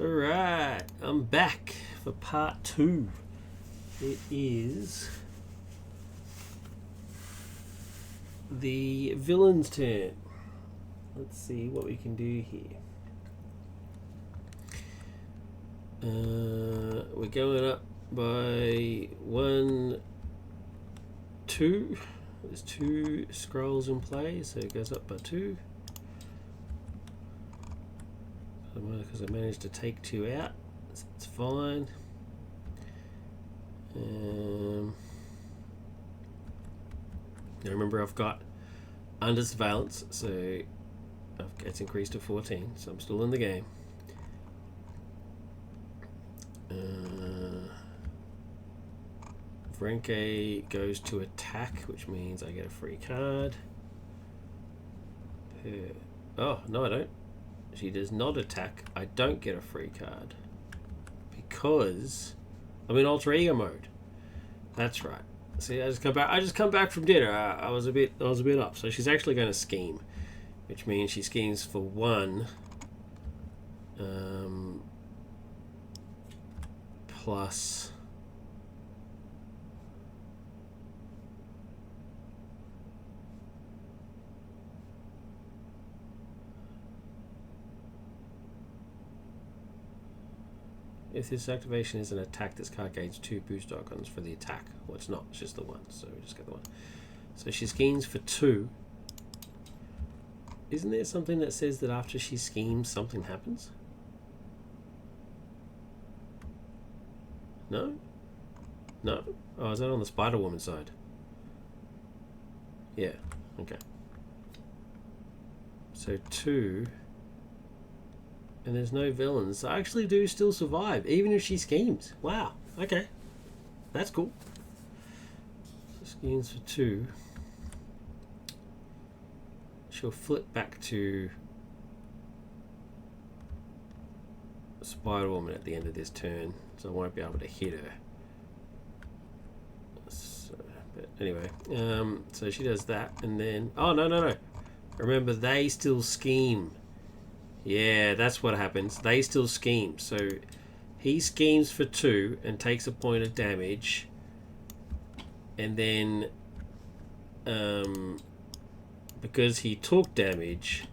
Alright, I'm back for part 2. It is the villain's turn. Let's see what we can do here. We're going up by 1, 2. There's 2 scrolls in play, so it goes up by 2. Because I managed to take 2 out, it's fine. Now remember, I've got under surveillance, so it's increased to 14, so I'm still in the game. Vrenke goes to attack, which means I get a free card. Oh, no I don't. She does not attack. I don't get a free card because I'm in alter ego mode. That's right. See, I just come back from dinner. I was a bit up. So she's actually going to scheme, which means she schemes for 1 plus. If this activation is an attack, this card gains 2 boost icons for the attack. Well, it's not, it's just the 1, so we just get the 1. So she schemes for 2. Isn't there something that says that after she schemes, something happens? No? No? Oh, is that on the Spider-Woman side? Yeah, okay. So 2... and there's no villains. I actually do still survive, even if she schemes. Wow. Okay. That's cool. So schemes for 2. She'll flip back to Spider-Woman at the end of this turn, so I won't be able to hit her. So, but anyway, so she does that, and then... oh, no. Remember, they still scheme. Yeah, that's what happens. They still scheme. So he schemes for 2 and takes a point of damage. And then because he took damage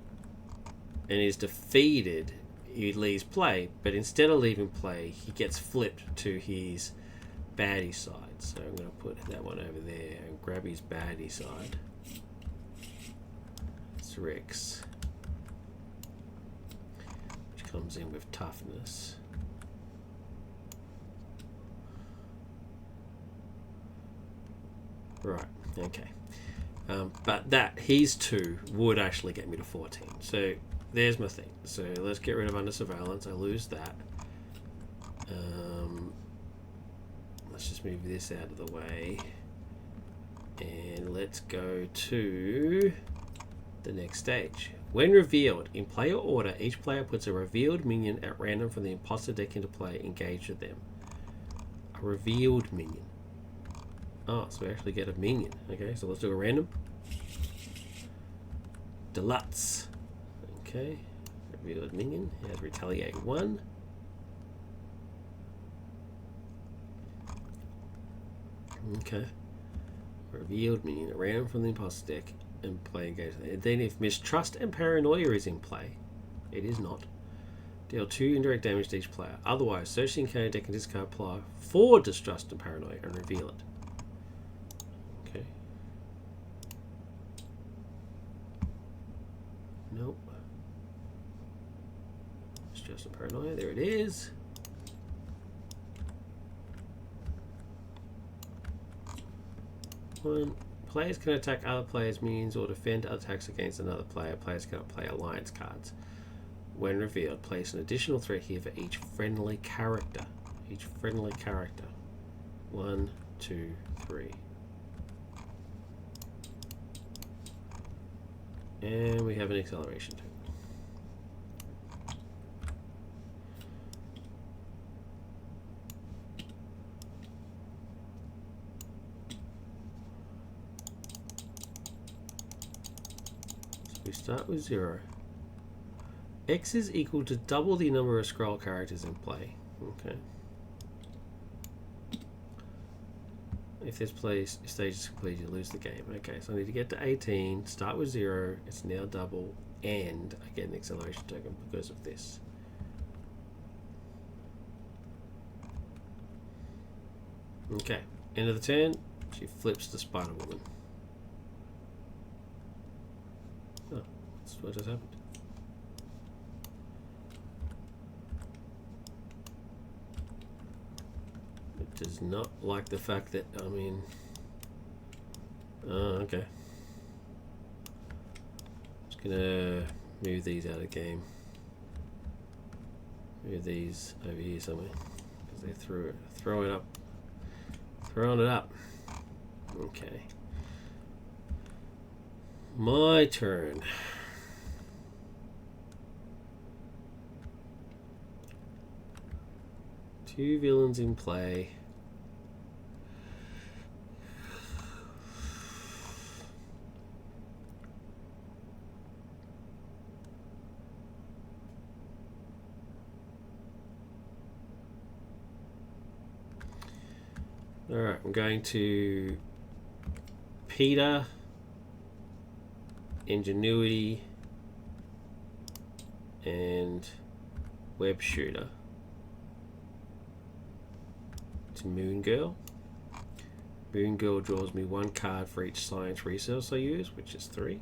and is defeated, he leaves play. But instead of leaving play, he gets flipped to his baddie side. So I'm going to put that one over there and grab his baddie side. It's Rex. Comes in with toughness. Right, okay. But that, his 2 would actually get me to 14. So there's my thing. So let's get rid of under surveillance. I lose that. Let's just move this out of the way. And let's go to the next stage. When revealed, in player order, each player puts a revealed minion at random from the imposter deck into play, engaged with them. A revealed minion. Oh, so we actually get a minion. Okay, so let's do a random. Deluxe. Okay, revealed minion. He has retaliate 1. Okay. Revealed minion at random from the imposter deck. And play engagement. Then if mistrust and paranoia is in play, it is not. Deal 2 indirect damage to each player. Otherwise, search the encounter deck and discard player for distrust and paranoia and reveal it. Okay. Nope. Distrust and paranoia. There it is. One. Players can attack other players' minions or defend attacks against another player. Players cannot play alliance cards. When revealed, place an additional threat here for each friendly character. Each friendly character. 1, 2, 3. And we have an acceleration too. We start with 0. X is equal to double the number of scroll characters in play. Okay. If this stage is completed, you lose the game. Okay, so I need to get to 18, start with 0, it's now double, and I get an acceleration token because of this. Okay, end of the turn, she flips the Spider Woman. Oh, what just happened? It does not like the fact that I'm in. Oh, okay. Just gonna move these out of the game. Move these over here somewhere because they throwing it up. Okay. My turn. Two villains in play. Alright, I'm going to Peter, Ingenuity, and Web Shooter to Moon Girl. Moon Girl draws me one card for each science resource I use, which is 3.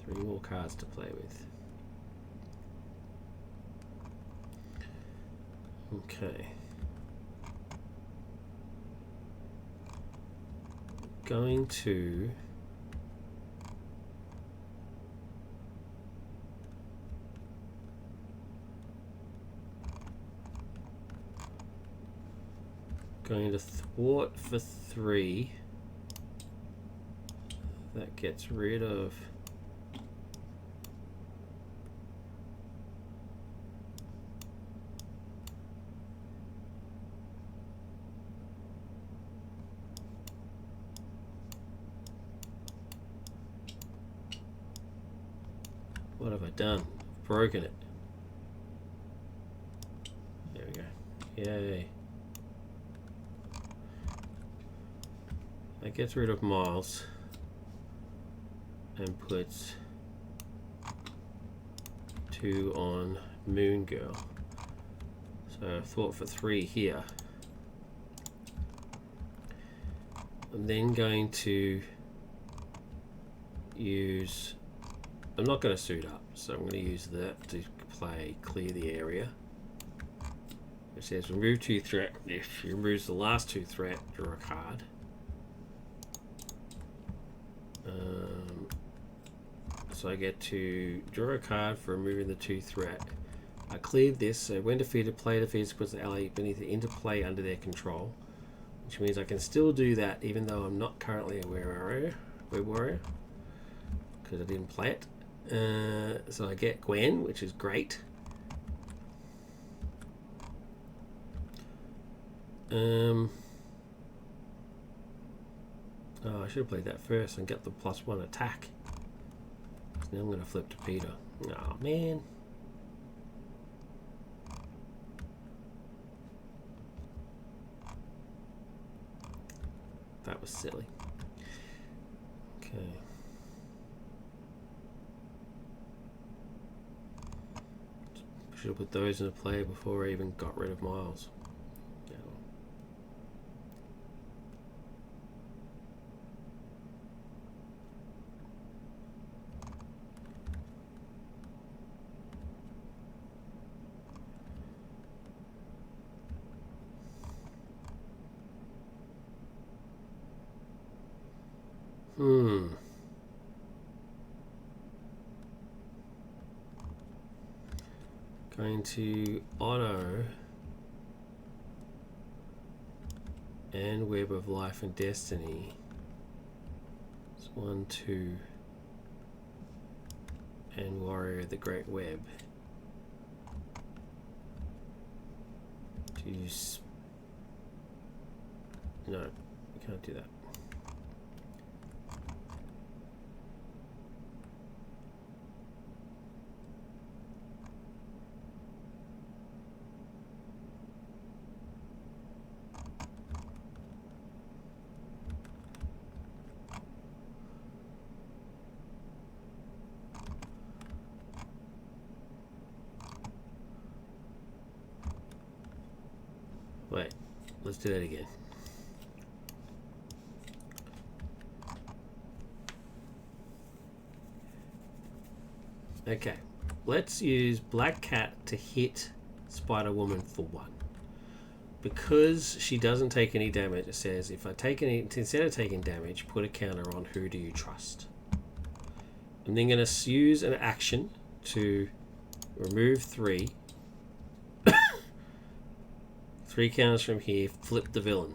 3 more cards to play with. Okay. Going to thwart for 3. That gets rid of what have I done? Broken it. There we go. Yay. That gets rid of Miles and puts 2 on Moon Girl. So I've thought for 3 here. I'm then going to use, I'm not going to suit up, so I'm going to use that to play clear the area. It says remove 2 threat. If you remove the last 2 threat, draw a card. So I get to draw a card for removing the 2 threat. I cleared this, so when defeated, player defeats puts the ally beneath the interplay under their control, which means I can still do that even though I'm not currently a web warrior because I didn't play it. So I get Gwen, which is great. Oh, I should have played that first and get the +1 attack. So now I'm going to flip to Peter. Oh man. That was silly. Okay. Should have put those into play before I even got rid of Miles. Going to Auto and Web of Life and Destiny. It's 1, 2, and Warrior of the Great Web. No, we can't do that. Wait, let's do that again. Okay, let's use Black Cat to hit Spider-Woman for 1. Because she doesn't take any damage, it says if I take any, instead of taking damage, put a counter on Who Do You Trust. I'm then going to use an action to remove 3. 3 counters from here, flip the villain.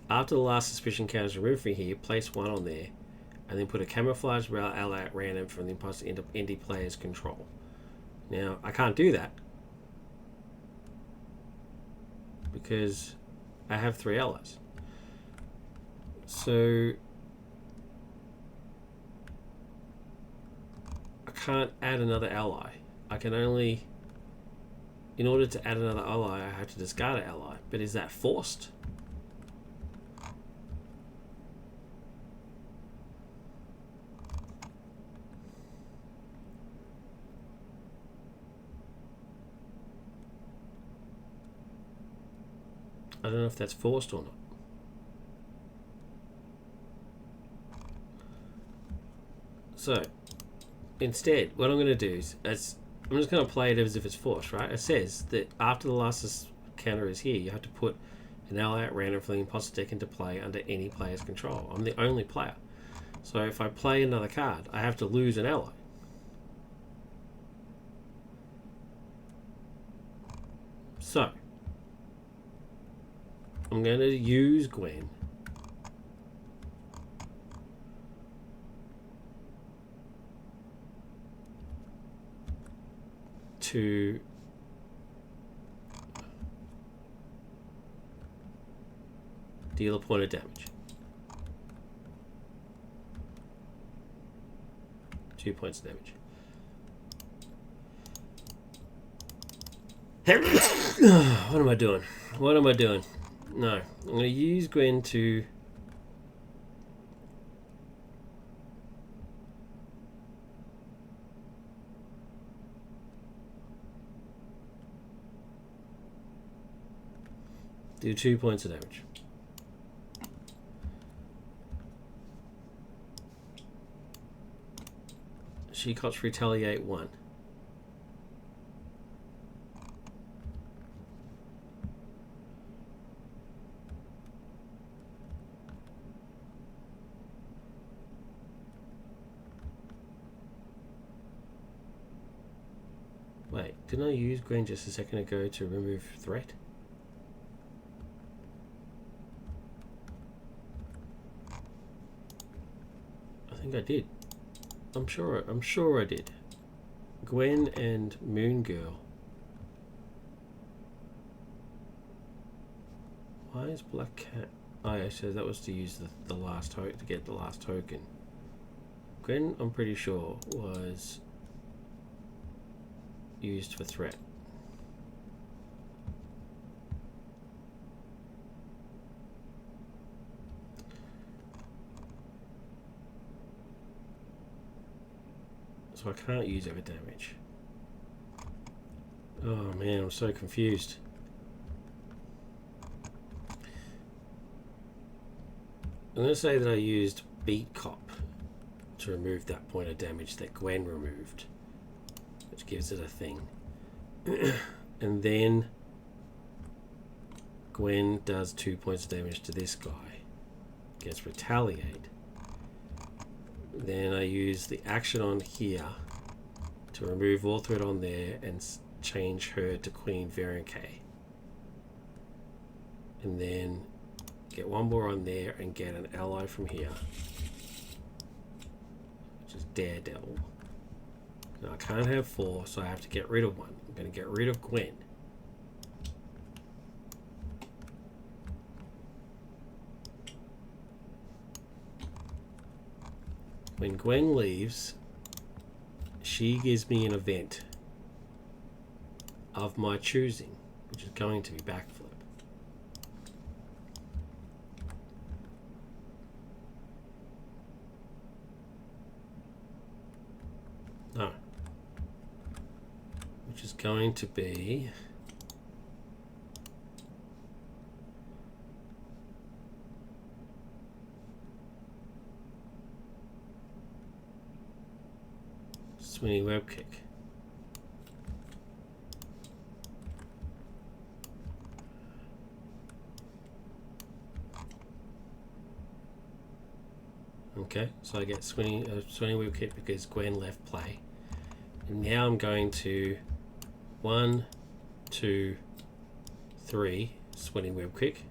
After the last suspicion counter is removed from here, place 1 on there, and then put a camouflage ally at random from the imposter indie player's control. Now, I can't do that because I have 3 allies. So I can't add another ally. I can only, in order to add another ally, I have to discard an ally. But is that forced? I don't know if that's forced or not. So, instead, what I'm going to do is, I'm just going to play it as if it's forced, right? It says that after the last counter is here, you have to put an ally at random from the imposter deck into play under any player's control. I'm the only player. So if I play another card, I have to lose an ally. So, I'm going to use Gwen to deal a point of damage. 2 points of damage. What am I doing? What am I doing? No, I'm going to use Gwen to do 2 points of damage. She cots retaliate 1. Wait, didn't I use Gwen just a second ago to remove threat? I think I did. I'm sure I did. Gwen and Moon Girl. Why is Black Cat? Oh yeah, so that was to use the last token, to get the last token. Gwen, I'm pretty sure, was used for threat. So I can't use it for damage. Oh man, I'm so confused. I'm going to say that I used Beat Cop to remove that point of damage that Gwen removed, which gives it a thing. And then Gwen does 2 points of damage to this guy, gets retaliate. Then I use the action on here to remove all threat on there and change her to Queen Verenke. And then get 1 more on there and get an ally from here, which is Daredevil. Now I can't have 4, so I have to get rid of 1. I'm going to get rid of Gwen. When Gwen leaves, she gives me an event of my choosing, which is going to be backflip. No. Which is going to be swinging web kick. Okay, so I get swinging web kick because Gwen left play. And now I'm going to 1, 2, 3 swinging web kick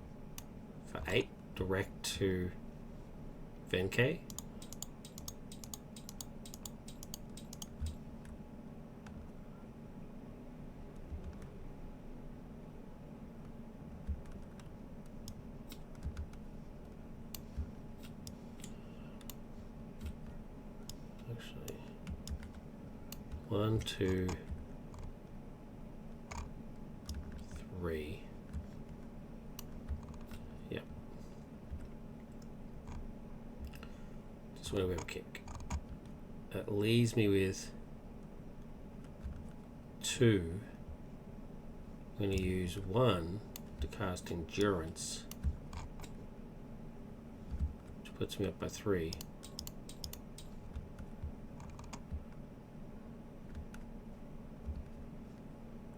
for 8 direct to Venke. Actually, 1, 2, 3. Yep. Just want a web kick. That leaves me with 2. I'm going to use 1 to cast Endurance, which puts me up by 3.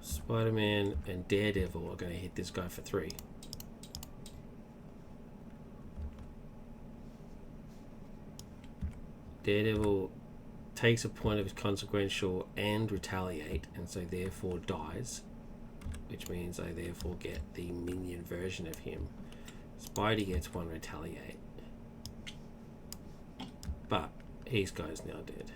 Spider-Man and Daredevil are going to hit this guy for 3. Daredevil takes a point of consequential and retaliate, and so therefore dies, which means I therefore get the minion version of him. Spidey gets 1 retaliate, but his guy's now dead.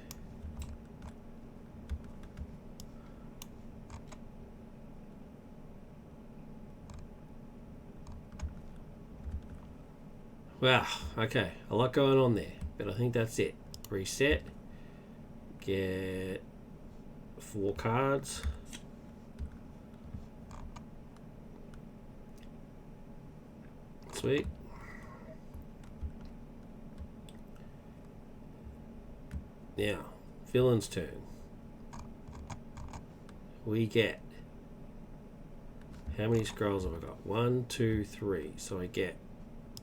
Wow, okay, a lot going on there, but I think that's it. Reset, get 4 cards. Sweet. Now, villain's turn. We get, how many scrolls have I got? 1, 2, 3. So I get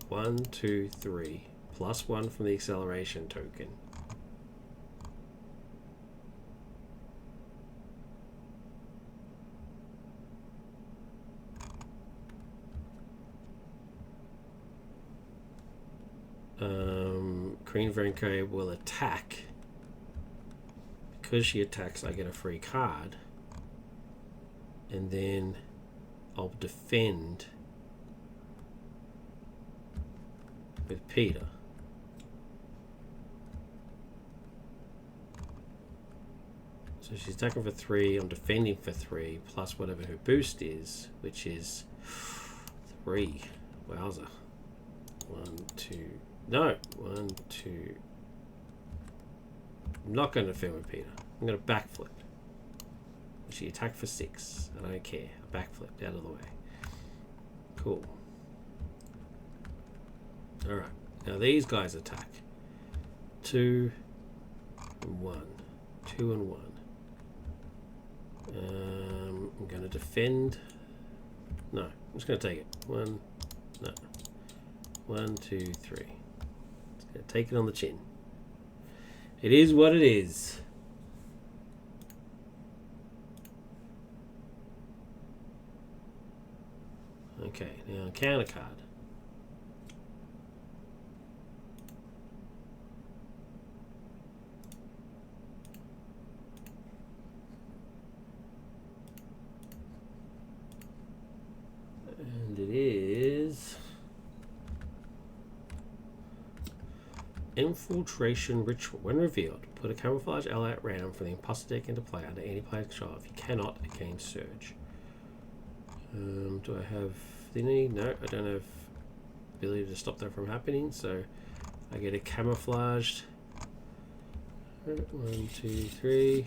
1, 2, 3 plus 1 from the acceleration token. Queen Venke will attack. Because she attacks, I get a free card. And then I'll defend with Peter. So she's attacking for 3, I'm defending for 3, plus whatever her boost is, which is 3. Wowza. 1, 2. No! 1, 2. I'm not going to defend with Peter. I'm going to backflip. She attacked for 6. I don't care. I backflipped out of the way. Cool. Alright. Now these guys attack. 2 and 1. 2 and 1. I'm going to defend. No. I'm just going to take it. 1. No. 1, 2, 3. Just going to take it on the chin. It is what it is. Okay, now counter card. And it is Infiltration Ritual. When revealed, put a camouflage ally at random from the imposter deck into play under any player's control. If you cannot, again Surge. Do I have thingy? No, I don't have ability to stop that from happening, so I get a camouflaged 1, 2, 3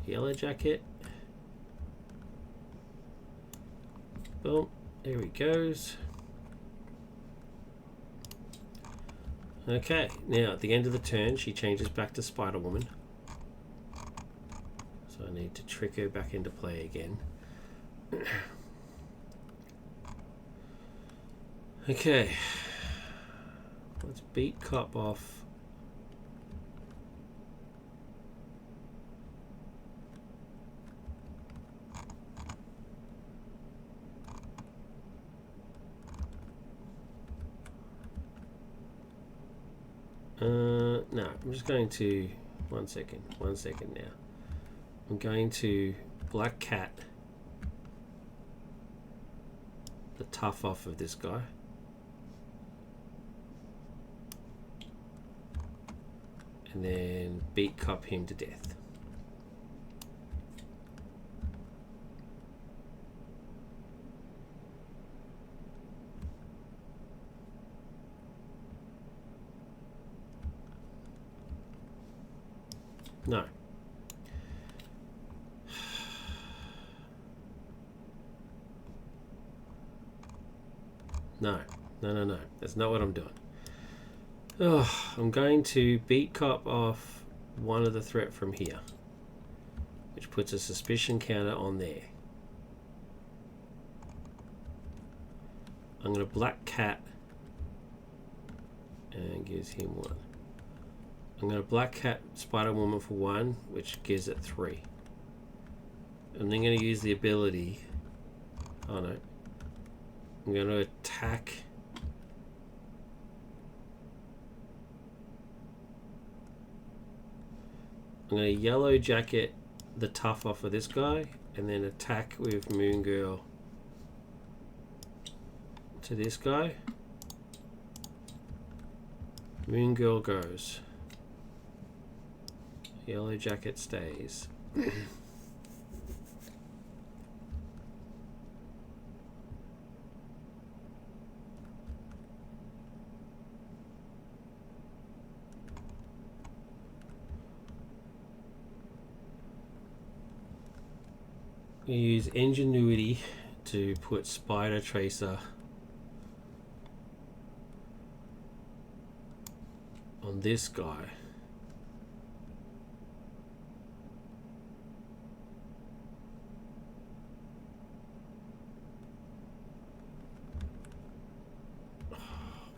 yellow jacket. Boom, there he goes. Okay, now at the end of the turn she changes back to Spider-Woman. So So I need to trick her back into play again. Okay. Let's beat Cop off. No, I'm just going to... One second now. I'm going to Black Cat the tough off of this guy. And then beat Cop him to death. No. No. That's not what I'm doing. Oh, I'm going to beat Cop off one of the threat from here, which puts a suspicion counter on there. I'm going to Black Cat and gives him 1. I'm going to Black Cat Spider-Woman for 1, which gives it 3. And then going to use the ability... Oh no. I'm going to attack... I'm going to Yellow Jacket the tough off of this guy, and then attack with Moon Girl to this guy. Moon Girl goes. Yellow Jacket stays. You use Ingenuity to put Spider Tracer on this guy.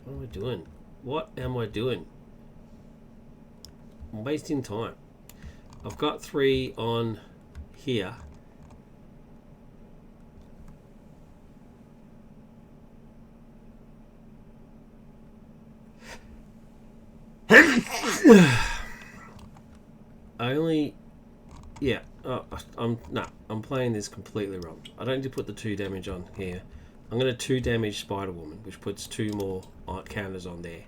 What am I doing? What am I doing? I'm wasting time. I've got 3 on here. I'm playing this completely wrong. I don't need to put the 2 damage on here. I'm going to 2 damage Spider-Woman, which puts 2 more counters on there.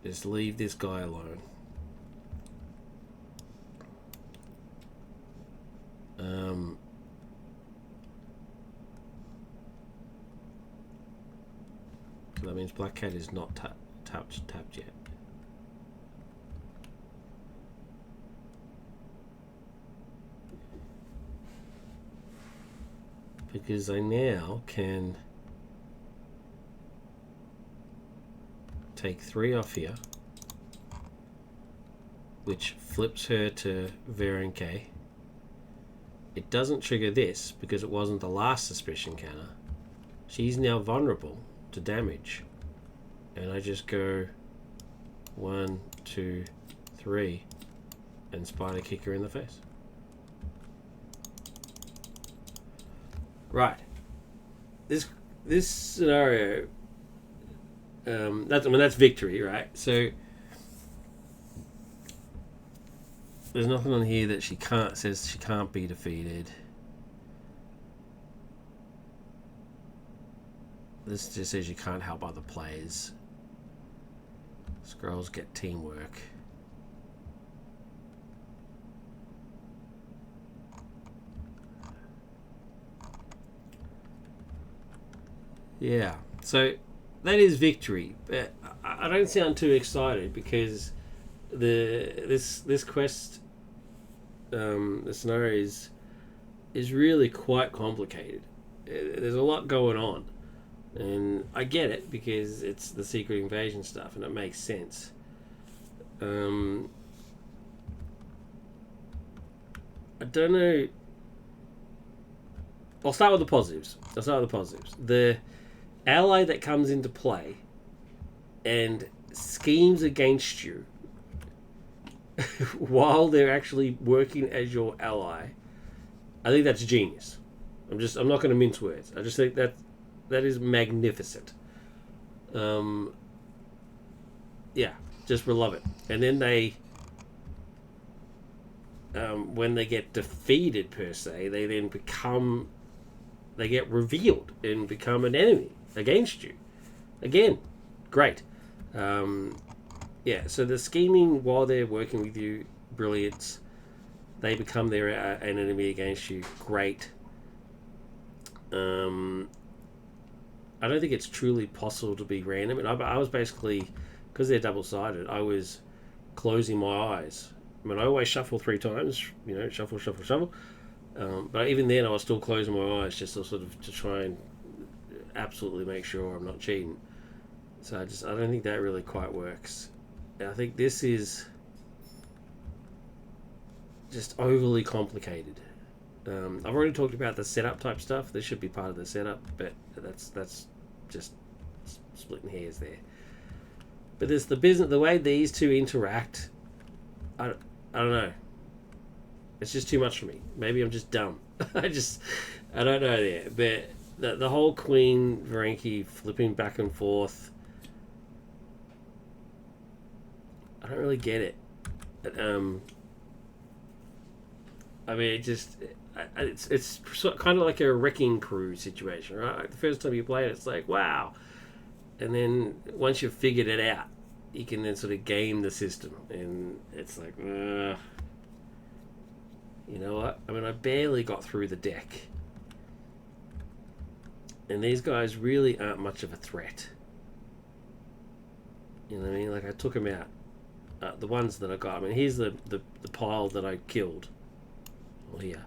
Just leave this guy alone. So that means Black Cat is not tapped yet. Because I now can take 3 off here, which flips her to Verenke. It doesn't trigger this because it wasn't the last suspicion counter. She's now vulnerable to damage. And I just go 1, 2, 3 and Spider kick her in the face. Right. This scenario, that's victory, right? So there's nothing on here that says she can't be defeated. This just says you can't help other players. Scrolls get teamwork. Yeah, so that is victory, but I don't sound too excited because this quest, the scenario is really quite complicated. There's a lot going on, and I get it because it's the Secret Invasion stuff, and it makes sense. I don't know. I'll start with the positives. The ally that comes into play and schemes against you while they're actually working as your ally, I think that's genius. I'm not going to mince words. I just think that is magnificent. Yeah, just love it. And then they, when they get defeated per se, they get revealed and become an enemy against you. Again, great. Yeah, so the scheming while they're working with you, brilliant. They become an enemy against you, great. I don't think it's truly possible to be random. And I was basically, because they're double-sided, I was closing my eyes. I mean, I always shuffle 3 times, shuffle, shuffle, shuffle. But even then, I was still closing my eyes just to sort of to try and absolutely make sure I'm not cheating. So I don't think that really quite works. I think this is just overly complicated. I've already talked about the setup type stuff. This should be part of the setup, but that's just splitting hairs there. But there's the business, the way these two interact. I don't know. It's just too much for me. Maybe I'm just dumb. I don't know there. But the whole Queen Varanki flipping back and forth, I don't really get it. But, I mean, it's kind of like a Wrecking Crew situation, right? The first time you play it, it's like, wow. And then once you've figured it out, you can then sort of game the system. And it's like, you know what? I mean, I barely got through the deck. And these guys really aren't much of a threat. You know what I mean? Like, I took them out. The ones that I got. I mean, here's the pile that I killed. Well, here.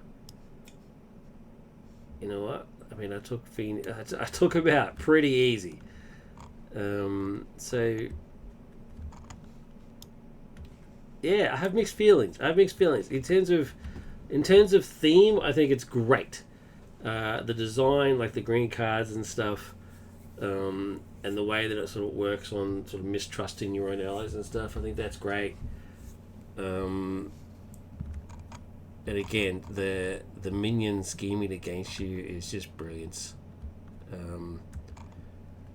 You know what? I mean, I took him out pretty easy. So yeah, I have mixed feelings. In terms of theme, I think it's great. The design, like the green cards and stuff, and the way that it sort of works on sort of mistrusting your own allies and stuff, I think that's great. And again, the minion scheming against you is just brilliance.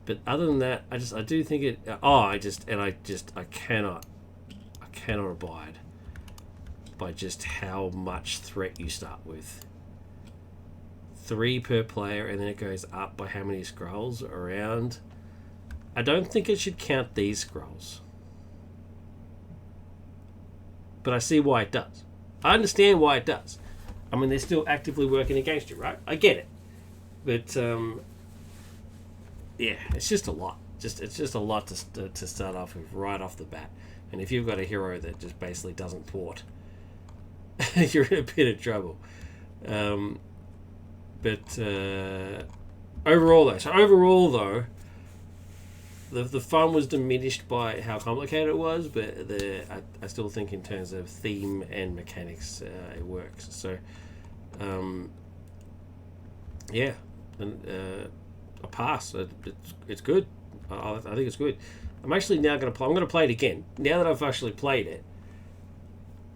But other than that, I do think it. I cannot abide by just how much threat you start with. 3 per player, and then it goes up by how many scrolls around. I don't think it should count these scrolls, but I see why it does. I understand why it does. I mean, they're still actively working against you, right? I get it, but yeah, it's just a lot. It's just a lot to start off with right off the bat. And if you've got a hero that just basically doesn't thwart, you're in a bit of trouble. But overall, though, the fun was diminished by how complicated it was. But I still think in terms of theme and mechanics, it works. So, yeah, and a pass. It's good. I think it's good. I'm actually now going to play. I'm going to play it again now that I've actually played it,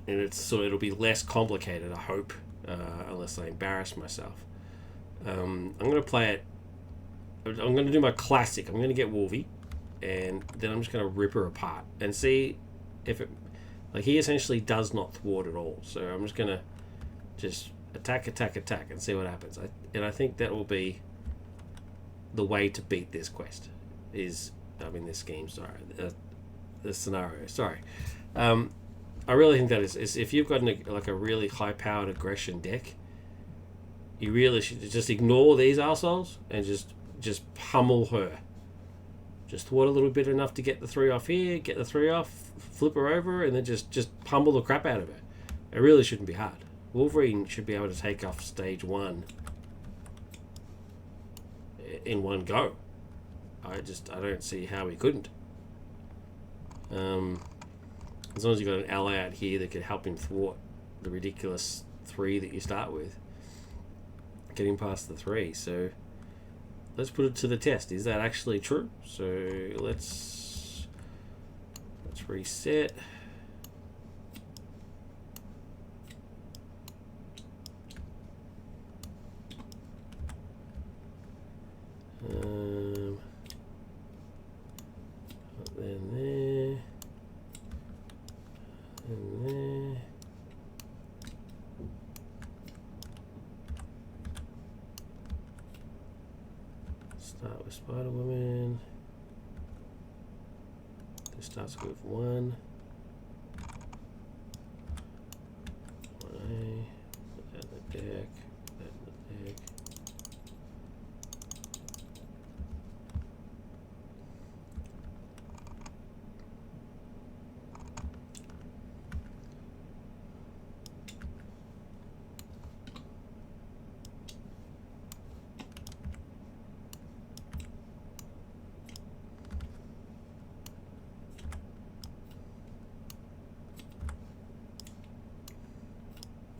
and it'll be less complicated. I hope, unless I embarrass myself. I'm going to play it. I'm going to do my classic. I'm going to get Wolvie, and then I'm just going to rip her apart and see if it. Like, he essentially does not thwart at all. So I'm just going to just attack, and see what happens. I think that will be the way to beat this quest. This scheme. Sorry, this scenario. Sorry. I really think that is if you've got a really high-powered aggression deck, you really should just ignore these arseholes and just pummel her. Just thwart a little bit enough to get the 3 off here, get the 3 off, flip her over, and then just pummel the crap out of her. It really shouldn't be hard. Wolverine should be able to take off stage 1 in one go. I don't see how he couldn't. As long as you've got an ally out here that could help him thwart the ridiculous 3 that you start with. Getting past the 3, so let's put it to the test. Is that actually true? So let's reset. Then there, and there. Start with Spider-Woman. This starts with 1. 1A. Put that in the deck. Put that in the deck.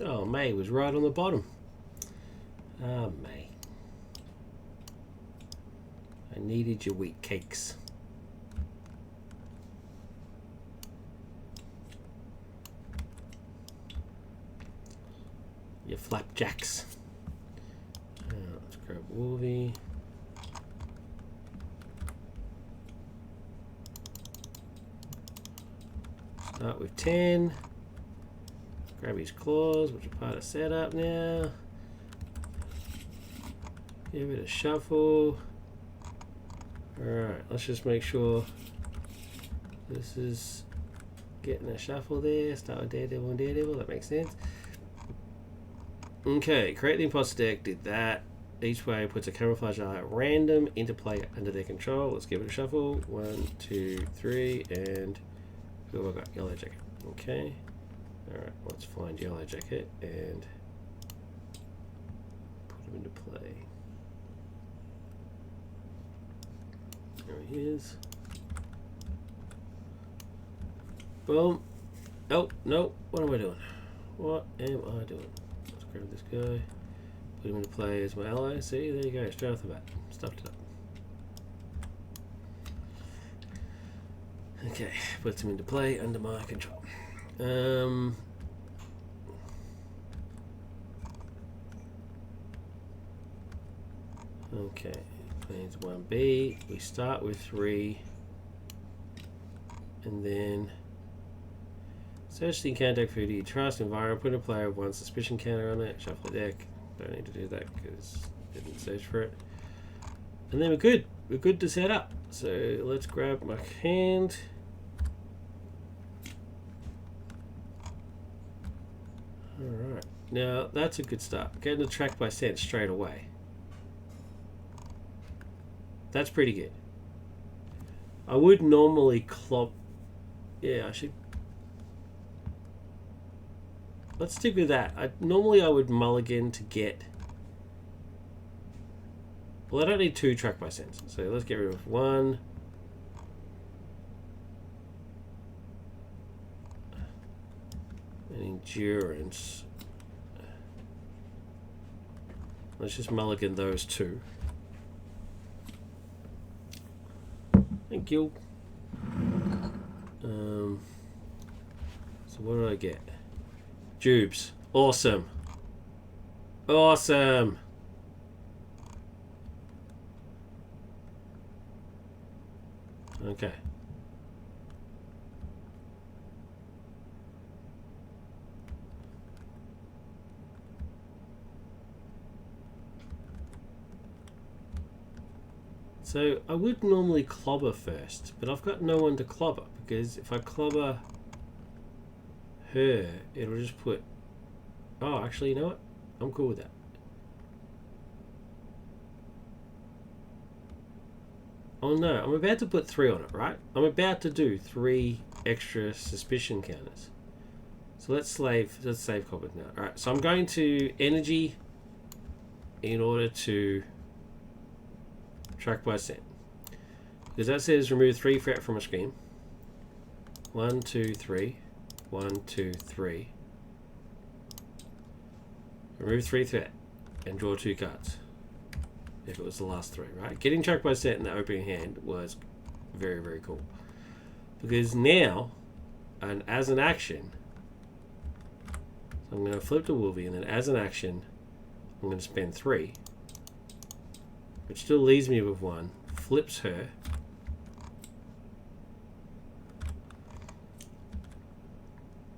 Oh, May was right on the bottom. Ah, May. I needed your wheat cakes. Your flapjacks. Let's grab Wolvie. Start with 10. Grab his claws, which are part of setup now. Give it a shuffle. Alright, let's just make sure this is getting a shuffle there. Start with Daredevil and Daredevil, that makes sense. Okay, create the imposter deck, did that. Each way puts a camouflage eye at random into play under their control. Let's give it a shuffle. 1, 2, 3, and who have I got? Yellow Jacket. Okay. Alright, let's find Yellow Jacket and put him into play. There he is. Boom. Oh, no. What am I doing? What am I doing? Let's grab this guy. Put him into play as my ally. See, there you go. Straight off the bat. Stuffed it up. Okay, puts him into play under my control. Okay, planes 1B. We start with 3, and then search the encounter deck for who do you trust. Environment. Put a player with 1 suspicion counter on it. Shuffle the deck. Don't need to do that because I didn't search for it. And then we're good. We're good to set up. So let's grab my hand. Alright, now that's a good start. Getting the track by sense straight away. That's pretty good. I would normally clop. Yeah, I should. Let's stick with that. Normally I would mulligan to get. Well, I don't need 2 track by sense, so let's get rid of 1. And endurance. Let's just mulligan those 2. Thank you. So what did I get? Jubes. Awesome. Awesome. Okay. So I would normally clobber first, but I've got no one to clobber because if I clobber her, it'll just put. Oh, actually, you know what? I'm cool with that. Oh no, I'm about to put 3 on it, right? I'm about to do 3 extra suspicion counters. So let's save copies now. Alright, so I'm going to energy in order to track by scent. Because that says remove 3 threat from a screen. 1, 2, 3. 1, 2, 3. remove 3 threat, and draw 2 cards. If it was the last 3, right? Getting chucked by set in the opening hand was very, very cool. Because now, and as an action, so I'm going to flip to Wolvie, and then as an action, I'm going to spend 3. Which still leaves me with 1. Flips her.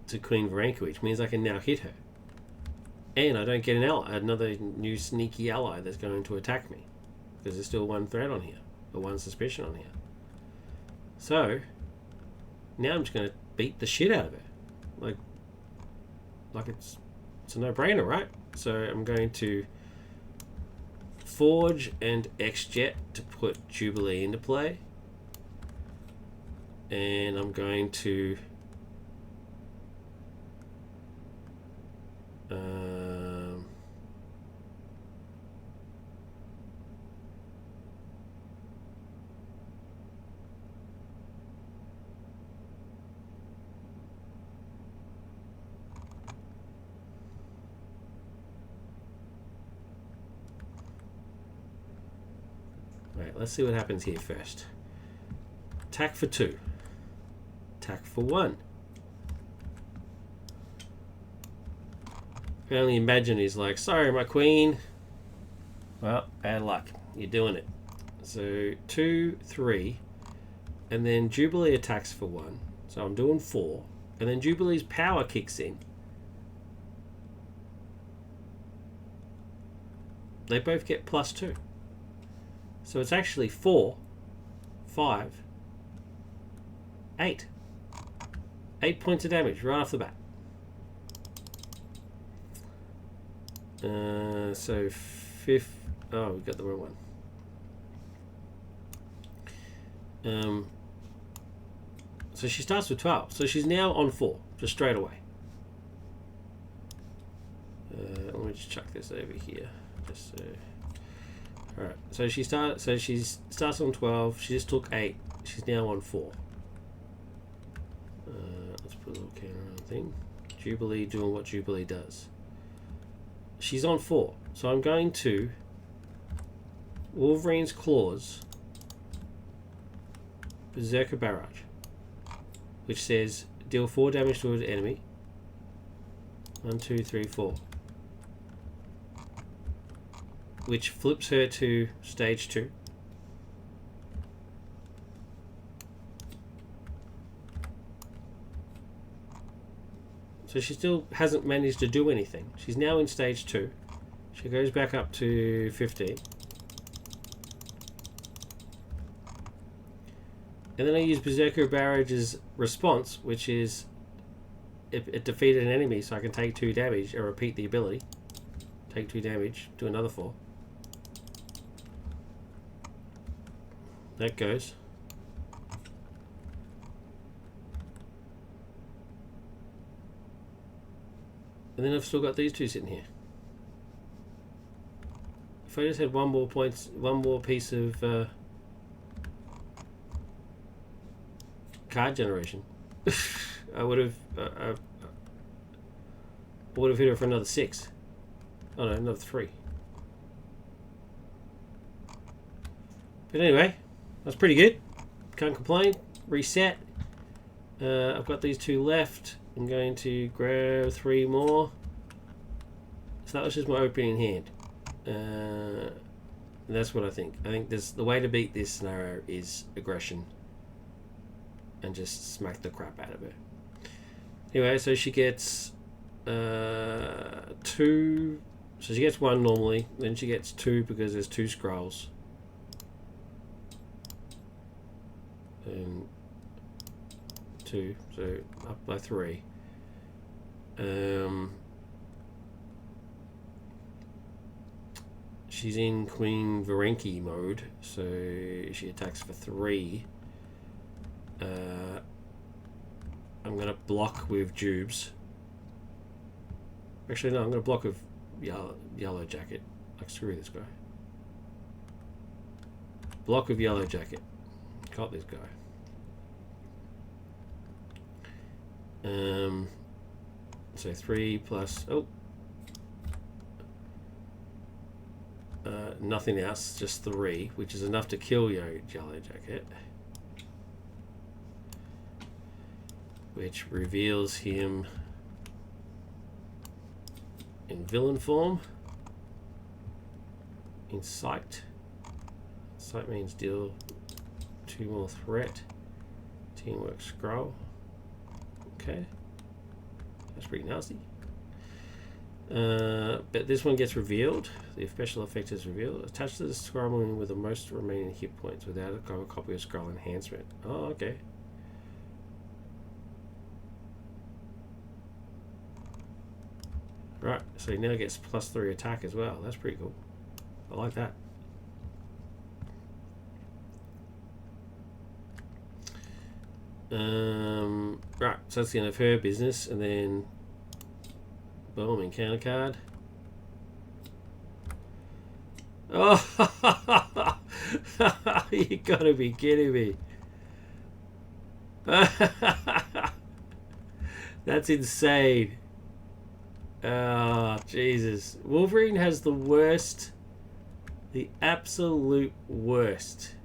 To Queen Varenka, which means I can now hit her. And I don't get an ally, another new sneaky ally that's going to attack me. Because there's still 1 threat on here. Or 1 suspicion on here. So, now I'm just going to beat the shit out of her. Like it's a no-brainer, right? So I'm going to Forge and X-Jet to put Jubilee into play. And I'm going to right, let's see what happens here first. Attack for 2. Attack for 1. I can only imagine he's like, sorry, my queen. Well, bad luck. You're doing it. So 2, 3, and then Jubilee attacks for 1. So I'm doing 4, and then Jubilee's power kicks in. They both get +2. So it's actually 4, 5, 8. 8 points of damage right off the bat. So 5th. Oh, we got the wrong one. So she starts with 12. So she's now on 4, just straight away. Let me just chuck this over here. Just all right. So she starts on 12. She just took 8. She's now on 4. Let's put a little counter on the thing. Jubilee doing what Jubilee does. She's on 4. So I'm going to Wolverine's Claws, Berserker Barrage, which says deal 4 damage to an enemy. 1, 2, 3, 4. Which flips her to stage 2. So she still hasn't managed to do anything. She's now in stage 2. She goes back up to 15. And then I use Berserker Barrage's response, which is it defeated an enemy, so I can take 2 damage and repeat the ability. Take 2 damage, do another 4. That goes. And then I've still got these 2 sitting here. If I just had one more piece of card generation, I would have hit her for another 6. Oh no, another 3. But anyway, that's pretty good. Can't complain. Reset. I've got these 2 left. I'm going to grab 3 more. So that was just my opening hand. That's what I think. I think the way to beat this scenario is aggression. And just smack the crap out of her. Anyway, so she gets 2. So she gets 1 normally. Then she gets 2 because there's 2 scrolls. And 2, so up by 3. She's in Queen Varenki mode, so she attacks for 3. I'm gonna block with Jubes. Actually, no, I'm gonna block with Yellow Jacket. Like, screw this guy. Block with Yellow Jacket. Caught this guy. So 3 plus... Oh. nothing else, just 3, which is enough to kill Yellow Jacket, which reveals him in villain form. In sight. Sight means deal 2 more threat. Teamwork scroll. Okay. That's pretty nasty. But this one gets revealed. The special effect is revealed. Attach to the scroll with the most remaining hit points without a copy of scroll enhancement. Oh, okay. Right, so he now gets +3 attack as well. That's pretty cool. I like that. Right, so that's the end of her business, and then boom, encounter card. Oh, you gotta be kidding me. That's insane. Oh, Jesus. Wolverine has the worst, the absolute worst.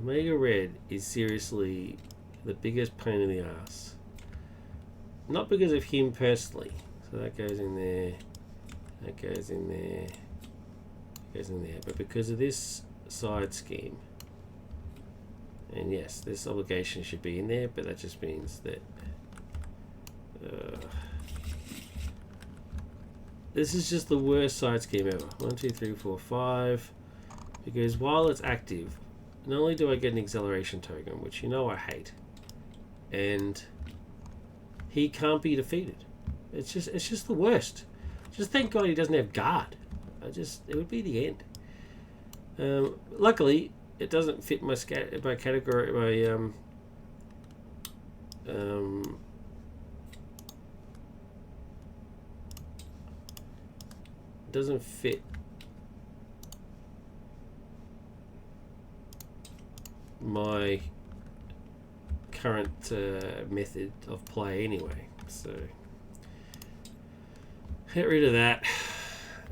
Omega Red is seriously the biggest pain in the ass. Not because of him personally. So that goes in there. That goes in there. Goes in there. But because of this side scheme. And yes, this obligation should be in there, but that just means that this is just the worst side scheme ever. 1, 2, 3, 4, 5. Because while it's active, not only do I get an acceleration token, which you know I hate, and he can't be defeated. It's just the worst. Just thank God he doesn't have guard. It would be the end. Luckily, it doesn't fit my category. It doesn't fit my current method of play anyway, so get rid of that,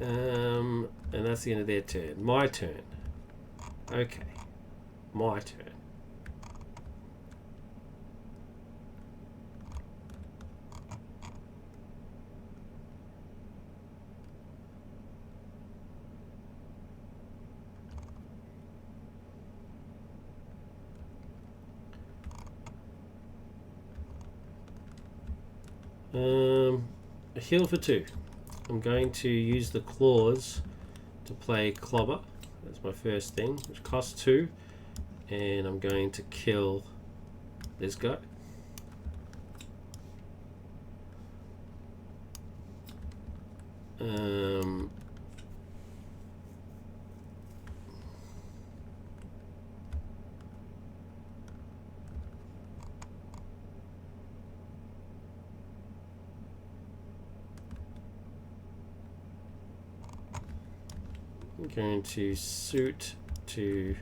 and that's the end of their turn. My turn. Okay, my turn. A heal for 2. I'm going to use the claws to play Clobber. That's my first thing, which costs 2. And I'm going to kill this guy. I'm going to suit to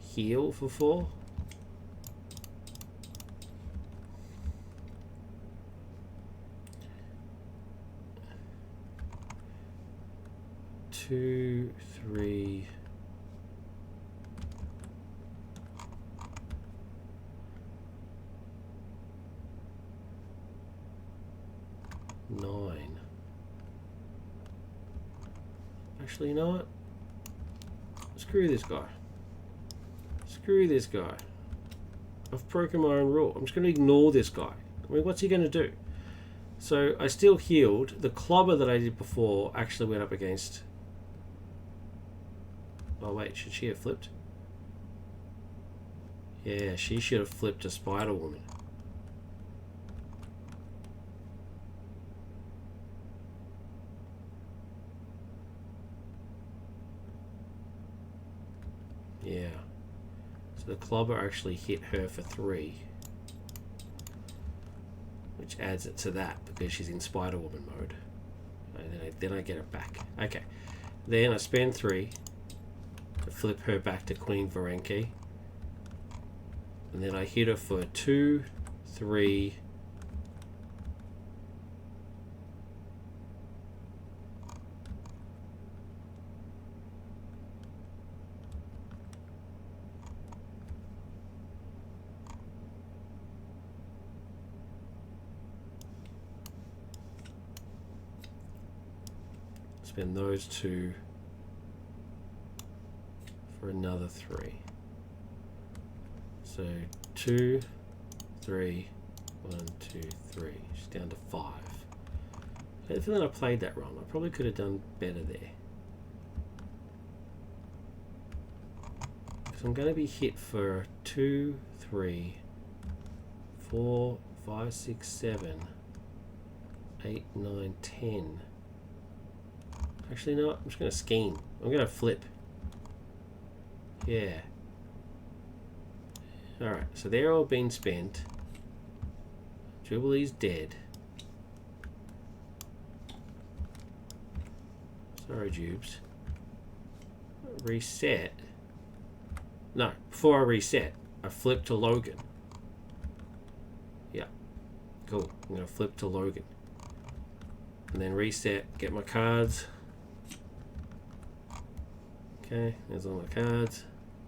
heal for 4. Two, 3. Nine. Actually, you know what? Screw this guy. Screw this guy. I've broken my own rule. I'm just going to ignore this guy. I mean, what's he going to do? So I still healed. The Clobber that I did before actually went up against... Oh wait, should she have flipped? Yeah, she should have flipped a Spider-Woman. Yeah. So the Clobber actually hit her for 3. Which adds it to that because she's in Spider-Woman mode. And then I get it back. Okay. Then I spend 3. flip her back to Queen Varenki. And then I hit her for 2, 3... Spend those 2 for another 3. So 2, 3, 1, 2, 3. She's down to 5. I feel that I played that wrong. I probably could have done better there. So I'm going to be hit for 2, 3, 4, 5, 6, 7, 8, 9, 10. Actually, no, I'm just going to scheme. I'm going to flip. Yeah. Alright, so they're all been spent. Jubilee's dead. Sorry, Jubes. Reset. No, before I reset, I flip to Logan. Yeah. Cool. I'm going to flip to Logan. And then reset, get my cards. Okay, there's all my cards.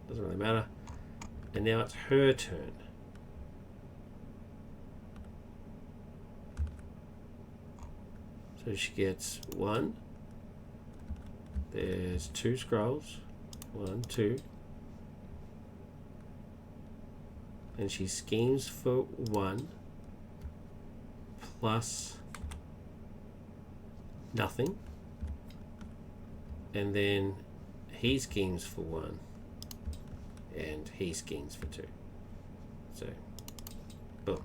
Doesn't really matter. And now it's her turn. So she gets 1. There's 2 scrolls. 1, 2. And she schemes for 1. Plus nothing. And then he schemes for 1. And he schemes for 2. So, boom.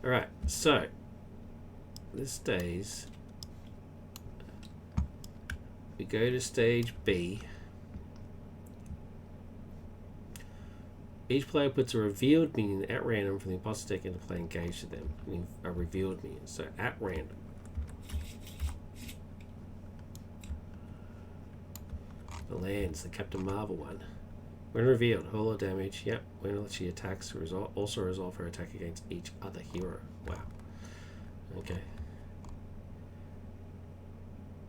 Alright, so this stays. We go to stage B. Each player puts a revealed minion at random from the imposter deck into play engaged to them. I mean, a revealed minion. So at random. The lands, the Captain Marvel one. When revealed, holo damage. Yep. When she attacks, also resolve her attack against each other hero. Wow. Okay.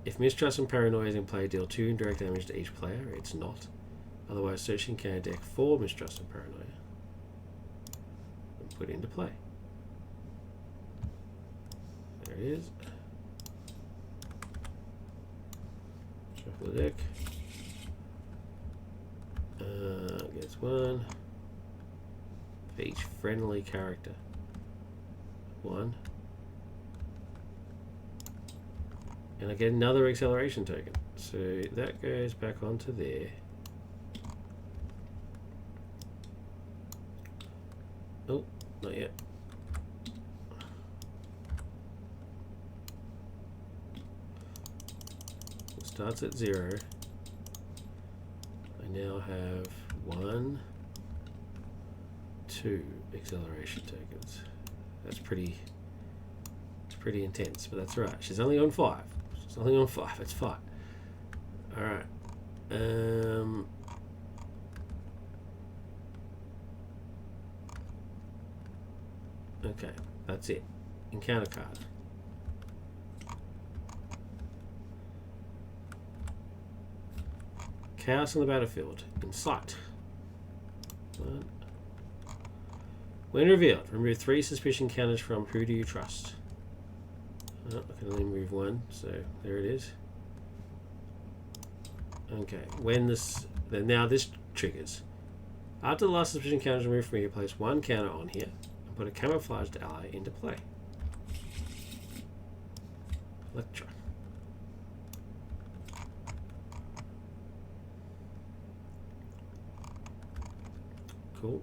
If Mistrust and Paranoia is in play, deal 2 indirect damage to each player. It's not. Otherwise, search the encounter deck for Mistrust and Paranoia and put it into play. There it is. Shuffle the deck. Gets 1 for each friendly character. 1. And I get another acceleration token. So that goes back onto there. Oh, not yet. It starts at 0. I now have 1, 2 acceleration tokens. That's pretty intense, but that's right. She's only on 5. She's only on 5. It's fine. All right. Okay, that's it. Encounter card. Chaos on the battlefield. In sight. 1. When revealed, remove 3 suspicion counters from Who Do You Trust? Oh, I can only move 1, so there it is. Okay, when this... Then now this triggers. After the last suspicion counter is removed from here, place 1 counter on here and put a camouflaged ally into play. Electra. Cool.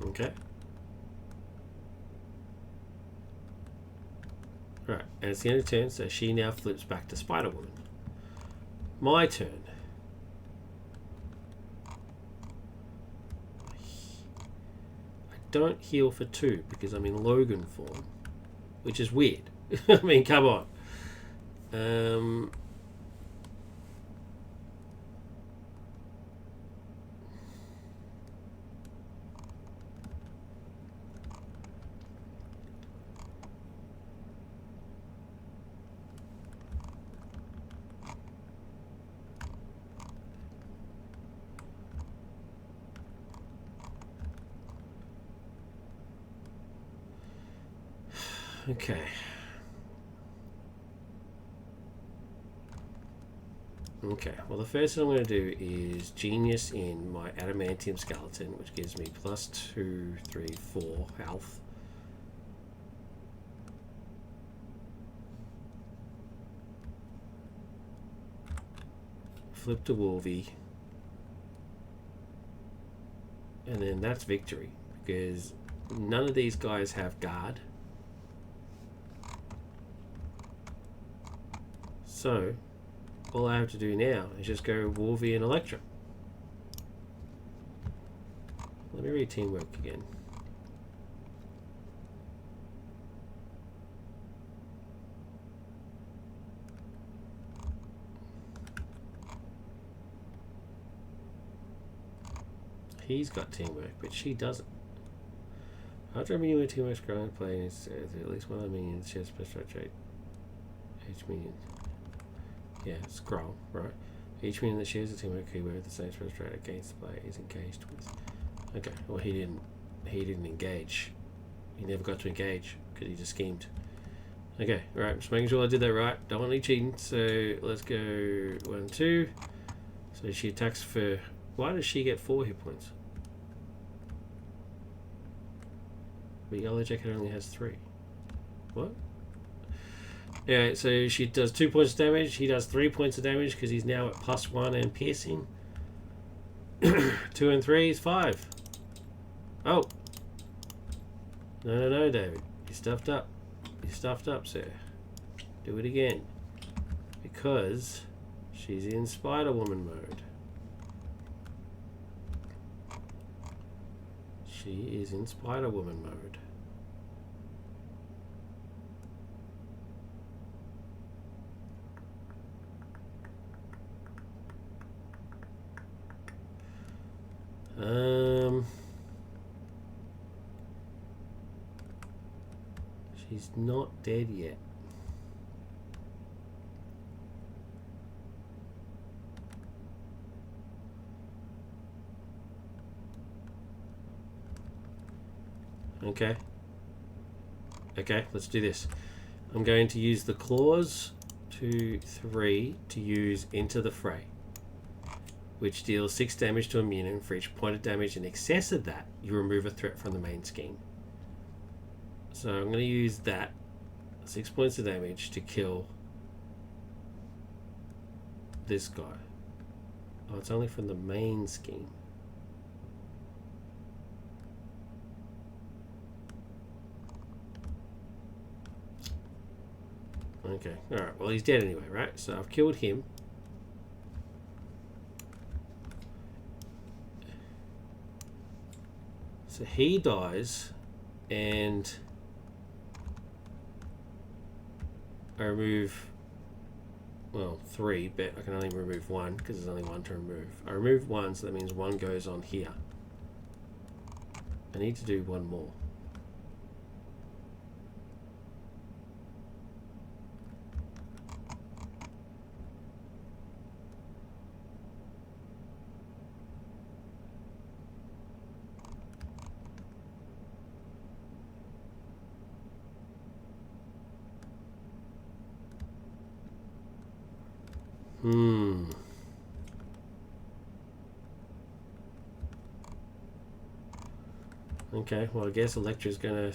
Okay. Right, and it's the end of the turn, so she now flips back to Spider-Woman. My turn. I don't heal for 2 because I'm in Logan form, which is weird. I mean, come on. Okay. Okay, well the first thing I'm going to do is Genius in my Adamantium Skeleton, which gives me plus 2, 3, 4 health. Flip to Wolvie. And then that's victory, because none of these guys have guard. So, all I have to do now is just go Wolvie and Electra. Let me read teamwork again. He's got teamwork, but she doesn't. After a minion with teamwork growing play, at least one of the minions shares special trait. Each minion. Yeah, scroll, right? Each minion that shares a teamwork keyword with the same special trait against the player is engaged with. Okay, well he didn't engage. He never got to engage because he just schemed. Okay, right, just making sure I did that right. Don't want any cheating. So let's go 1, 2. So she attacks for. Why does she get 4 hit points? But Yellow Jacket only has 3. What? Yeah, so she does 2 points of damage. He does 3 points of damage because he's now at +1 and piercing. 2 and 3 is 5. Oh. No, David. You stuffed up. You stuffed up, sir. Do it again. Because she's in Spider-Woman mode. She is in Spider-Woman mode. She's not dead yet. Okay. Okay, let's do this. I'm going to use the claws 2, 3 to use Into the Fray, which deals 6 damage to a minion. For each point of damage in excess of that, you remove a threat from the main scheme. So I'm going to use that 6 points of damage to kill this guy. Oh, it's only from the main scheme. Okay, alright, well he's dead anyway, right? So I've killed him. So he dies, and I remove, well, 3, but I can only remove 1 because there's only 1 to remove. I remove 1, so that means 1 goes on here. I need to do 1 more. Okay, well I guess Electra's gonna...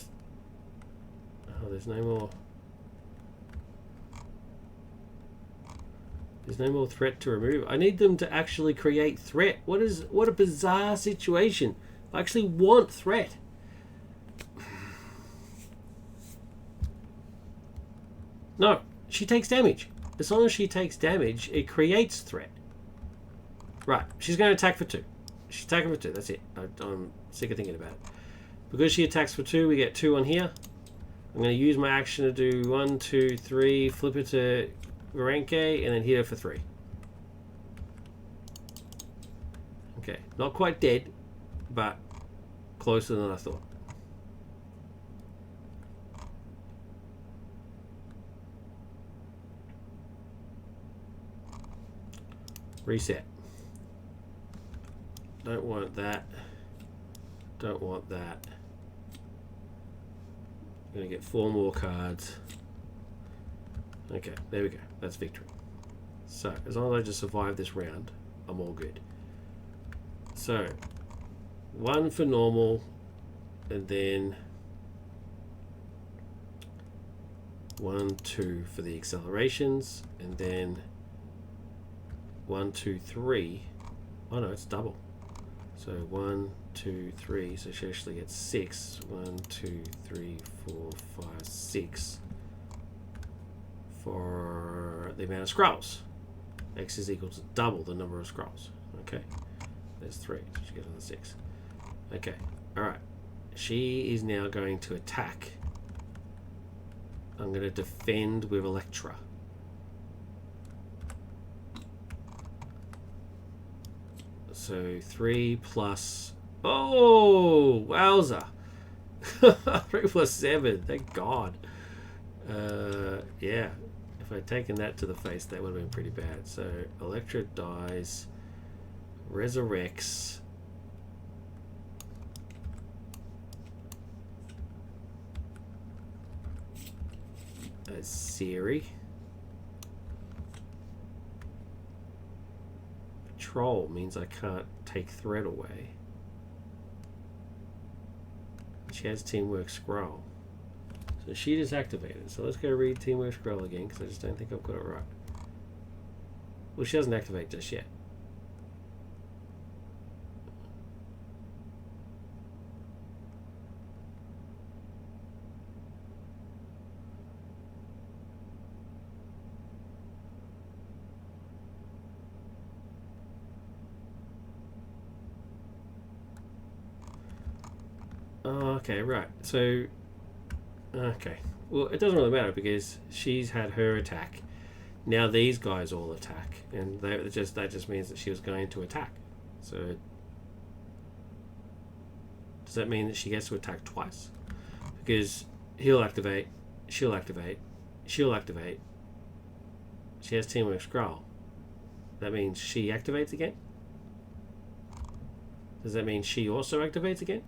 Oh, there's no more... There's no more threat to remove. I need them to actually create threat. What a bizarre situation. I actually want threat. No, she takes damage. As long as she takes damage, it creates threat. Right, she's going to attack for 2. She's attacking for 2, that's it. I'm sick of thinking about it. Because she attacks for 2, we get 2 on here. I'm going to use my action to do 1, 2, 3, flip it to Varenke, and then hit her for 3. Okay, not quite dead, but closer than I thought. Reset. Don't want that. Don't want that. I'm going to get 4 more cards. Okay, there we go. That's victory. So, as long as I just survive this round, I'm all good. So, 1 for normal, and then 1, 2 for the accelerations, and then 1, 2, 3. Oh no, it's double. So 1, 2, 3. So she actually gets 6. 1, 2, 3, 4, 5, 6 for the amount of scrolls. X is equal to double the number of scrolls. Okay, there's 3. So she gets another 6. Okay, all right. She is now going to attack. I'm going to defend with Electra. So 3 plus... Oh! Wowza! 3 plus 7. Thank God. Yeah. If I'd taken that to the face, that would have been pretty bad. So Electra dies. Resurrects. Siri. Patrol means I can't take threat away. She has Teamwork Scroll. So she disactivated. So let's go read Teamwork Scroll again, because I just don't think I've got it right. Well, she doesn't activate just yet. Oh, okay, right. So, okay. Well, it doesn't really matter because she's had her attack. Now these guys all attack, and that just means that she was going to attack. So, does that mean that she gets to attack twice? Because he'll activate, she'll activate, she'll activate. She has Teamwork Scroll. That means she activates again? Does that mean she also activates again?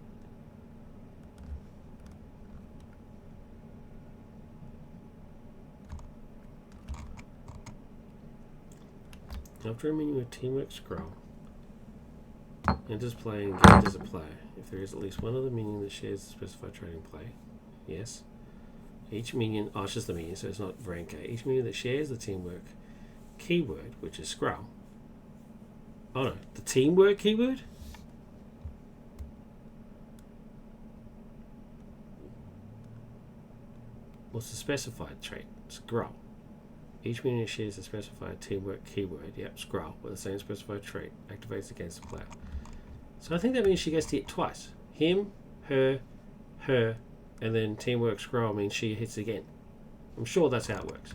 After a menu with Teamwork Scroll, enters play and engage as a player. If there is at least one other minion that shares the specified trading play, yes. Each minion, oh, it's just the minion, so it's not Varenke. Each minion that shares the Teamwork keyword, which is Scroll. Oh no, the Teamwork keyword? What's the specified trait? Scroll. Each minion shares a specified Teamwork keyword. Yep, Scroll with the same specified trait. Activates against the player. So I think that means she gets to hit twice. Him, her, and then Teamwork Scroll means she hits again. I'm sure that's how it works.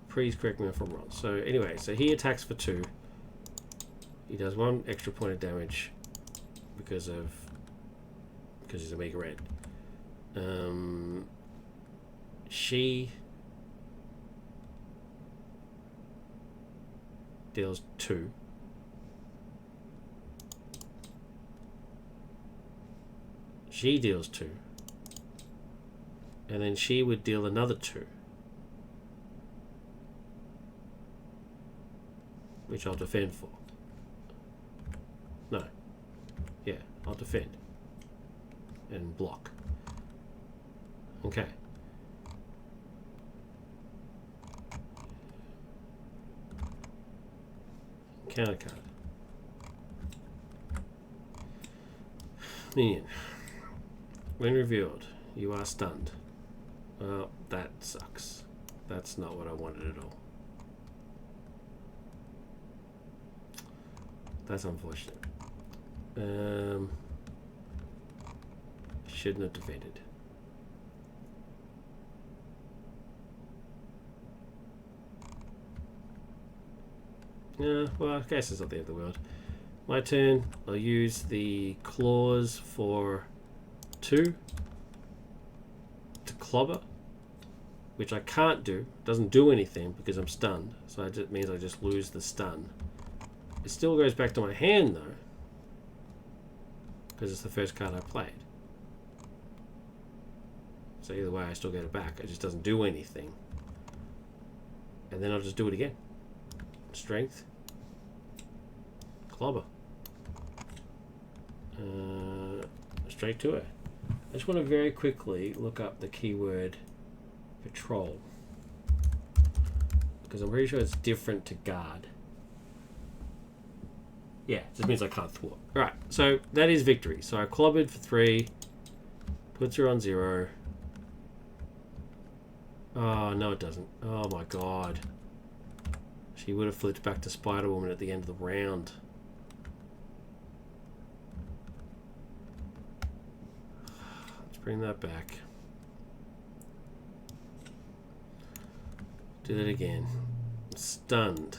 Please correct me if I'm wrong. So anyway, so he attacks for 2. He does 1 extra point of damage because he's a Mega Red. She deals 2. She deals 2. And then she would deal another 2. Which I'll defend for. No. Yeah, I'll defend. And block. Okay. Counter card. Minion. When revealed, you are stunned. Well, that sucks. That's not what I wanted at all. That's unfortunate. Shouldn't have defended. Well, I guess it's not the end of the world. My turn. I'll use the claws for 2 to clobber, which I can't do. Doesn't do anything because I'm stunned. So it means I just lose the stun. It still goes back to my hand though, because it's the first card I played. So either way, I still get it back. It just doesn't do anything. And then I'll just do it again. Strength. Clobber. Straight to it. I just want to very quickly look up the keyword patrol, because I'm pretty sure it's different to guard. Yeah, it just means I can't thwart. Alright, so that is victory. So I clobbered for 3, puts her on 0. Oh, no it doesn't. Oh my god. She would have flipped back to Spider-Woman at the end of the round. Bring that back. Do that again. Stunned.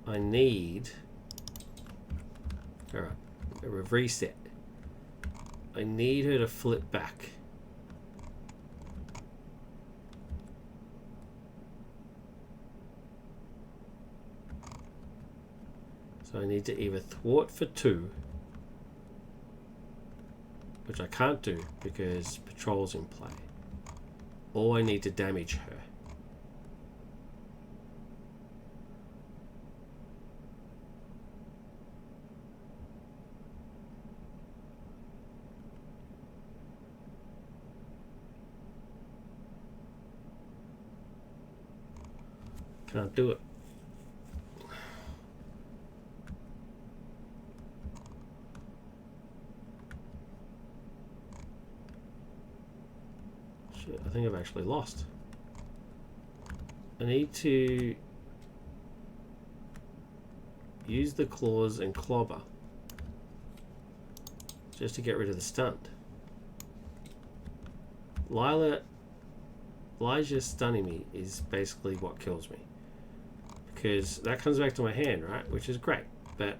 I need... Alright. A reset. I need her to flip back. So I need to either thwart for 2, which I can't do because patrol's in play, or I need to damage her. Can't do it. I think I've actually lost. I need to use the claws and clobber just to get rid of the stunt. Elijah stunning me is basically what kills me, because that comes back to my hand, right? Which is great, but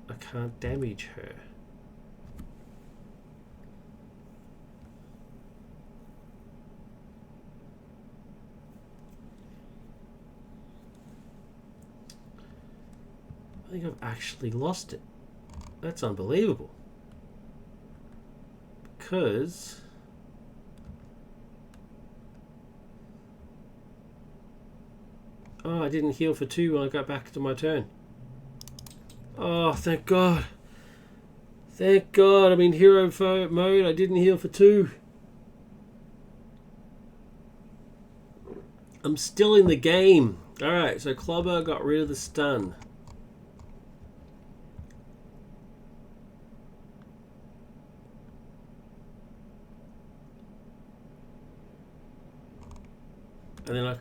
I can't damage her. I think I've actually lost it. That's unbelievable. Because I didn't heal for 2 when I got back to my turn. Oh, thank God. Thank God I'm in hero mode. I didn't heal for 2. I'm still in the game. Alright, so Clobber got rid of the stun. And then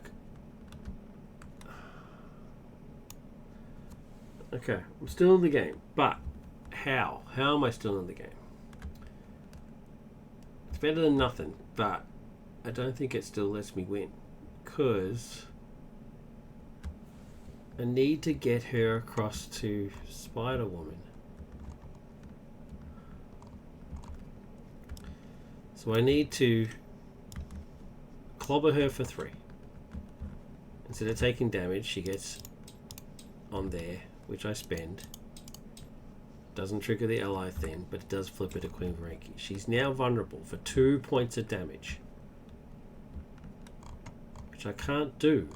okay, I'm still in the game, but how? How am I still in the game? It's better than nothing, but I don't think it still lets me win, because I need to get her across to Spider-Woman. So I need to clobber her for 3. Instead of taking damage, she gets on there, which I spend. Doesn't trigger the ally thing, but it does flip her to Queen Varanki. She's now vulnerable for 2 points of damage, which I can't do.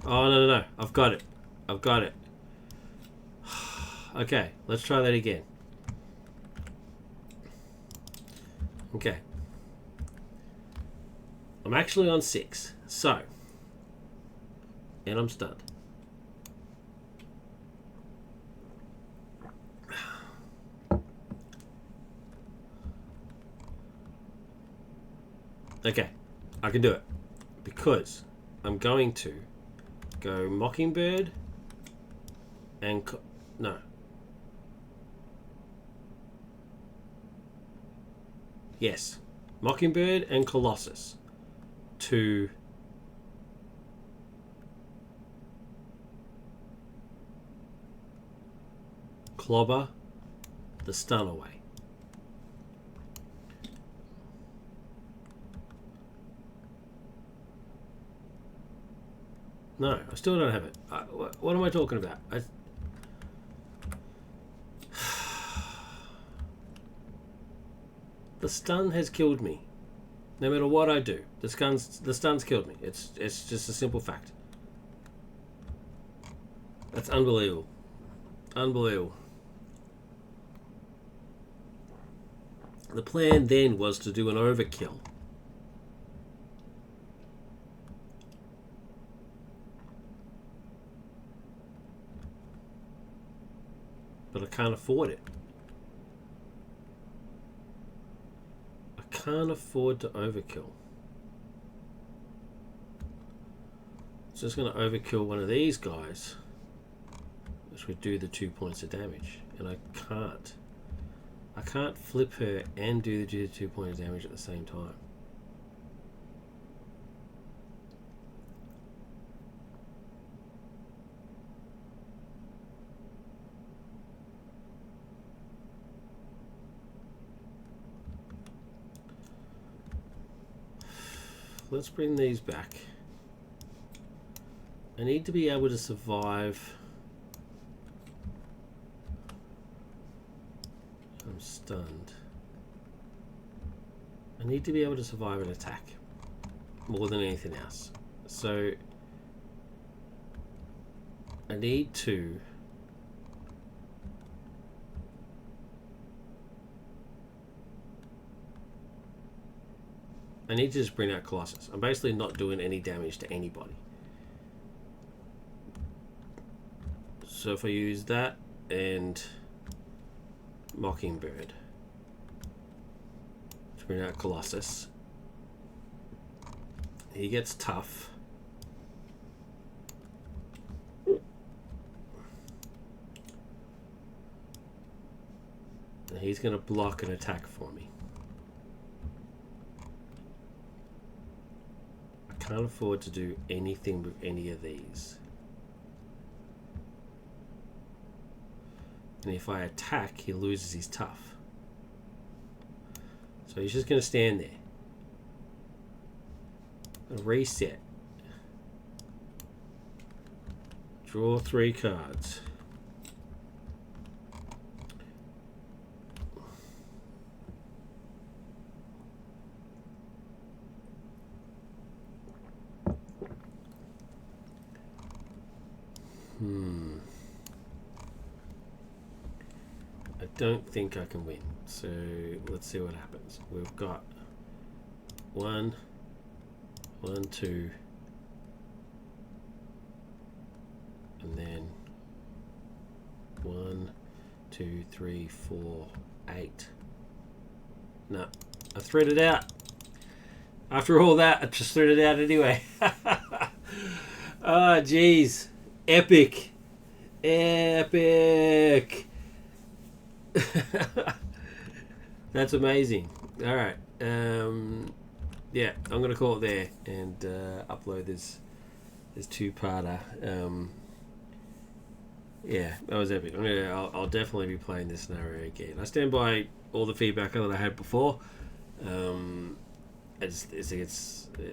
Oh, no. I've got it. I've got it. Okay, let's try that again. Okay. I'm actually on 6. So. And I'm stunned. Okay, I can do it. Because I'm going to go Mockingbird and... no. Yes. Mockingbird and Colossus to clobber the stun away. No, I still don't have it. What am I talking about? The stun has killed me. No matter what I do, the stun's killed me. It's just a simple fact. That's unbelievable. Unbelievable. The plan then was to do an overkill. But I can't afford it. I can't afford to overkill. So just going to overkill one of these guys, which would do the 2 points of damage. And I can't flip her and do the 2 points of damage at the same time. Let's bring these back. I need to be able to survive. I'm stunned. I need to be able to survive an attack more than anything else. So I need to just bring out Colossus. I'm basically not doing any damage to anybody. So if I use that and Mockingbird to bring out Colossus, he gets tough. And he's going to block an attack for me. Can't afford to do anything with any of these. And if I attack, he loses his tough. So he's just going to stand there. Reset. Draw 3 cards. I don't think I can win. So let's see what happens. We've got 1, 2, and then 1, 2, 3, 4, 8. No, I threaded out. After all that, I just threaded out anyway. Oh, jeez. Epic. Epic. That's amazing. All right. Yeah, I'm going to call it there and upload this two-parter. Yeah, that was epic. I'll definitely be playing this scenario again. I stand by all the feedback that I had before. I think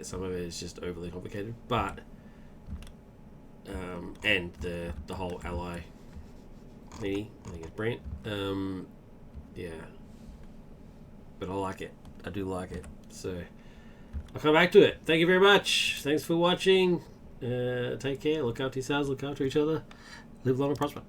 some of it is just overly complicated, but and the whole ally thingy, I think it's brilliant. Yeah, but I like it. I do like it. So I'll come back to it. Thank you very much. Thanks for watching. Take care. Look after yourselves. Look after each other. Live long and prosper.